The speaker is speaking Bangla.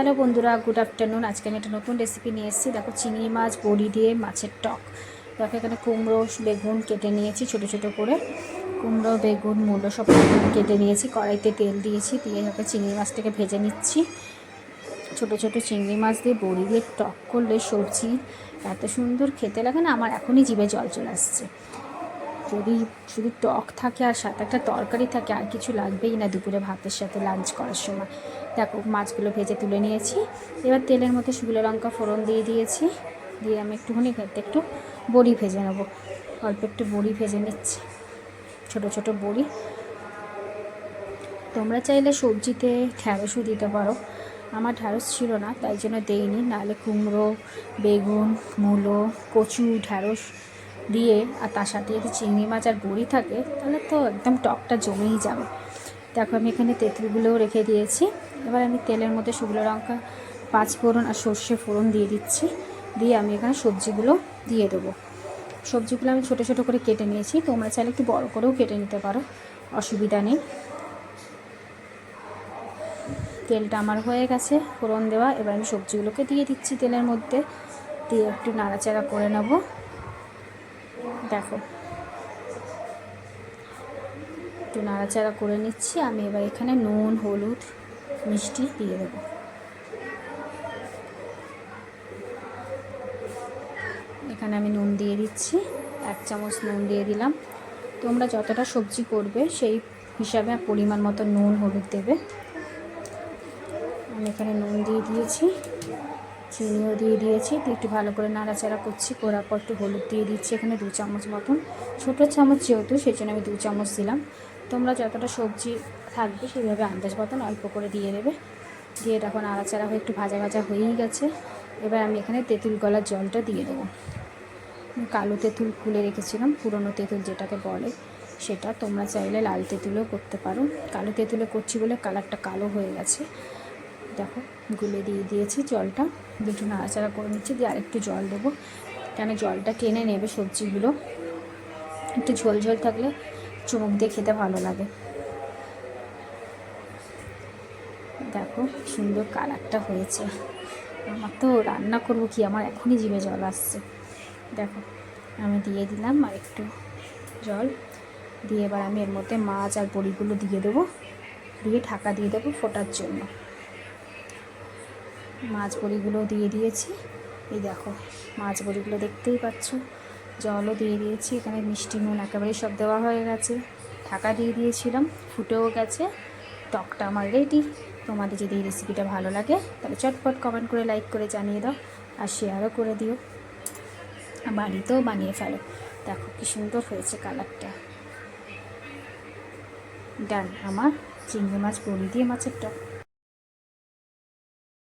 হ্যালো বন্ধুরা, গুড আফটারনুন। আজকে আমি একটা নতুন রেসিপি নিয়ে এসেছি। দেখো, চিংড়ি মাছ বড়ি দিয়ে মাছের টক। দেখো, এখানে কুমড়ো বেগুন কেটে নিয়েছি ছোটো ছোটো করে। কুমড়ো বেগুন মূলো সব কেটে নিয়েছি। কড়াইতে তেল দিয়েছি, দিয়ে ওকে চিংড়ি মাছটাকে ভেজে নিচ্ছি। ছোটো ছোটো চিংড়ি মাছ দিয়ে বড়ি দিয়ে টক করলে সবজি এত সুন্দর খেতে লাগে না, আমার এখনই জিভে জল চলে আসছে। যদি শুধু টক থাকে আর সাথে একটা তরকারি থাকে, আর কিছু লাগবেই না দুপুরে ভাতের সাথে লাঞ্চ করার সময়। দেখো, মাছগুলো ভেজে তুলে নিয়েছি। এবার তেলের মধ্যে শুকনো লঙ্কা ফোড়ন দিয়ে দিয়েছি। দিয়ে আমি একটুখানি একটু বড়ি ভেজে নেবো। অল্প একটু বড়ি ভেজে নিচ্ছি, ছোটো ছোটো বড়ি। তোমরা চাইলে সবজিতে ঢ্যাঁড়সও দিতে পারো। আমার ঢ্যাঁড়স ছিল না, তাই জন্য দেইনি। নাহলে কুমড়ো বেগুন মূলো কচু ঢ্যাঁড়স দিয়ে আর তার সাথে যদি চিংড়ি মাছ আর বড়ি থাকে, তাহলে তো একদম টকটা জমেই যাবে। দেখো, আমি এখানে তেঁতুলগুলোও রেখে দিয়েছি। এবার আমি তেলের মধ্যে শুকনো লঙ্কা, পাঁচ ফোড়ন আর সর্ষে ফোড়ন দিয়ে দিচ্ছি। দিয়ে আমি এখানে সবজিগুলো দিয়ে দেবো। সবজিগুলো আমি ছোটো ছোটো করে কেটে নিয়েছি। তোমরা চাইলে একটু বড়ো করেও কেটে নিতে পারো, অসুবিধা নেই। তেলটা আমার হয়ে গেছে ফোড়ন দেওয়া। এবার আমি সবজিগুলোকে দিয়ে দিচ্ছি তেলের মধ্যে, দিয়ে একটু নাড়াচাড়া করে নেব। দেখো, একটু নাড়াচাড়া করে নিচ্ছি। আমি এবার এখানে নুন হলুদ মিষ্টি দিয়ে দেবো। এখানে আমি নুন দিয়ে দিচ্ছি, 1 চামচ নুন দিয়ে দিলাম। তোমরা যতটা সবজি করবে সেই হিসাবে পরিমাণ মতো নুন হলুদ দেবে। আমি এখানে নুন দিয়ে দিয়েছি, চিনিও দিয়ে দিয়েছি। একটু ভালো করে নাড়াচাড়া করছি। করার পর একটু হলুদ দিয়ে দিচ্ছি এখানে 2 চামচ মতন। ছোটো চামচ যেহেতু, সেই জন্য আমি 2 চামচ দিলাম। তোমরা যতটা সবজি থাকবে সেইভাবে আন্দাজ মতন অল্প করে দিয়ে দেবে। দিয়ে এখন নাড়াচাড়া হয়ে একটু ভাজা ভাজা হয়েই গেছে। এবার আমি এখানে তেঁতুল গলার জলটা দিয়ে দেবো। কালো তেঁতুল খুলে রেখেছিলাম, পুরনো তেঁতুল যেটাকে বলে সেটা। তোমরা চাইলে লাল তেঁতুলেও করতে পারো। কালো তেঁতুলে করছি বলে কালারটা কালো হয়ে গেছে। দেখো, গুলে দিয়ে দিয়েছি জলটা। একটু নাড়াচাড়া করে নিচ্ছি, দিয়ে আরেকটু জল দেবো, কেন জলটা টেনে নেবে সবজিগুলো। একটু ঝোল ঝোল থাকলে চুমুক দিয়ে খেতে ভালো লাগে। দেখো, সুন্দর কালারটা হয়েছে। আমার তো রান্না করবো কি, আমার এখনই জিভে জল আসছে। দেখো, আমি দিয়ে দিলাম আর একটু জল দিয়ে। এবার আমি এর মধ্যে মাছ আর বড়িগুলো দিয়ে দেবো, দিয়ে ঢাকা দিয়ে দেবো ফোটার জন্য। মাছ বড়িগুলো দিয়ে দিয়েছি। এই দেখো, মাছ বড়িগুলো দেখতেই পাচ্ছ। জলও দিয়ে দিয়েছি, এখানে মিষ্টি নুন একেবারেই সব দেওয়া হয়ে গেছে। ঢাকা দিয়ে দিয়েছিলাম, ফুটেও গেছে। টকটা আমার রেডি। তোমাদের যদি এই রেসিপিটা ভালো লাগে তাহলে চটপট কমেন্ট করে লাইক করে জানিয়ে দাও, আর শেয়ারও করে দিও, বাড়িতেও বানিয়ে ফেলো। দেখো কি সুন্দর হয়েছে কালারটা। ডান আমার চিংড়ি মাছ বড়ি দিয়ে মাছের টক।